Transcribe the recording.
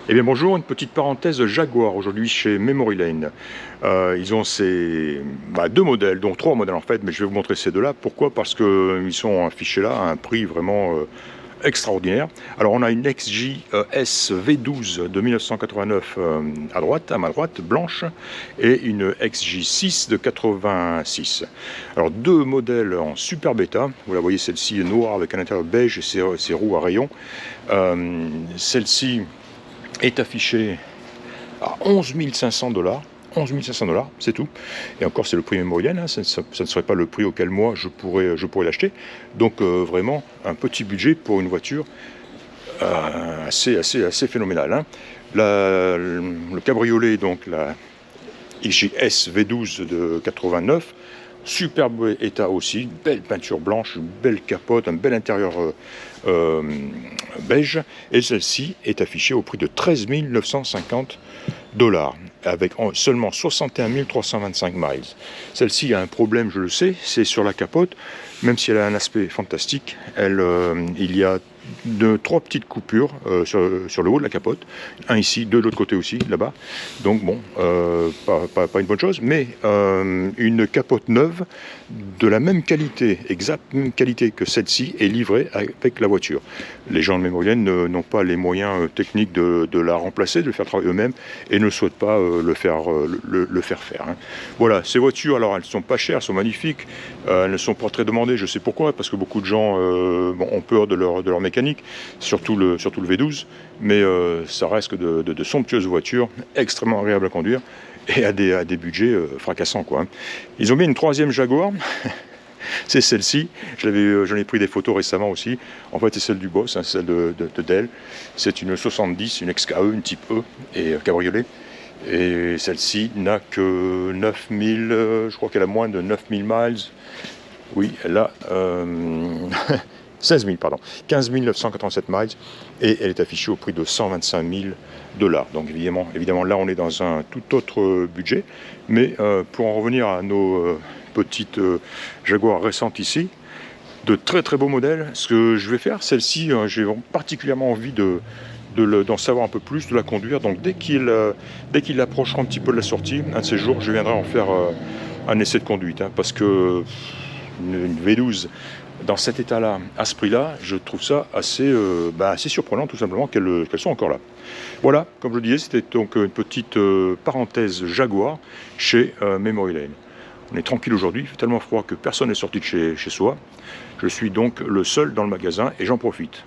Eh bien bonjour, une petite parenthèse Jaguar aujourd'hui chez Memory Lane. Ils ont deux modèles, donc trois modèles en fait, mais je vais vous montrer ces deux-là. Pourquoi? Parce qu'ils sont affichés là à un prix vraiment extraordinaire. Alors on a une XJ-S V12 de 1989 à ma droite, blanche, et une XJ6 de 86. Alors deux modèles en super bêta. Vous la voyez, celle-ci est noire avec un intérieur beige et ses roues à rayons. Celle-ci est affiché à 11 500 $. 11 500 $, c'est tout. Et encore, c'est le prix Memory Lane, hein, ça ne serait pas le prix auquel moi je pourrais l'acheter. Donc vraiment un petit budget pour une voiture assez phénoménale. Hein. Le cabriolet, donc la XJS V12 de 89, superbe état aussi, belle peinture blanche, une belle capote, un bel intérieur beige, et celle-ci est affichée au prix de 13 950 $, avec seulement 61 325 miles. Celle-ci a un problème, je le sais, c'est sur la capote. Même si elle a un aspect fantastique, il y a trois petites coupures sur le haut de la capote, un ici, deux de l'autre côté aussi, là-bas. Donc bon, pas une bonne chose, mais une capote neuve de la même qualité, exacte même qualité que celle-ci, est livrée avec la voiture. Les gens de Memory Lane n'ont pas les moyens techniques de la remplacer, de le faire travailler eux-mêmes, et ne souhaitent pas le faire faire. Hein. Voilà, ces voitures, alors elles sont pas chères, elles sont magnifiques, elles ne sont pas très demandées, je sais pourquoi, parce que beaucoup de gens ont peur de leur mécanique, surtout le V12, mais ça reste que de somptueuses voitures, extrêmement agréables à conduire, et à des budgets fracassants, quoi. Hein. Ils ont mis une troisième Jaguar. C'est celle-ci, j'en ai pris des photos récemment aussi. En fait, c'est celle du boss, hein, celle de Dell. C'est une 70, une XKE, une type E et cabriolet. Et celle-ci n'a que 9000, je crois qu'elle a moins de 9000 miles. Oui, elle a 16 000, pardon, 15 987 miles, et elle est affichée au prix de 125 000 $. Donc évidemment, là, on est dans un tout autre budget. Mais pour en revenir à nos petites Jaguar récentes ici, de très très beaux modèles. Ce que je vais faire, celle-ci, j'ai particulièrement envie d'en savoir un peu plus, de la conduire. Donc dès qu'il approchera un petit peu de la sortie, un de ces jours, je viendrai en faire un essai de conduite. Hein, parce que une V12 dans cet état-là, à ce prix-là, je trouve ça assez surprenant, tout simplement, qu'elles sont encore là. Voilà, comme je le disais, c'était donc une petite parenthèse Jaguar chez Memory Lane. On est tranquille aujourd'hui, il fait tellement froid que personne n'est sorti de chez soi. Je suis donc le seul dans le magasin et j'en profite.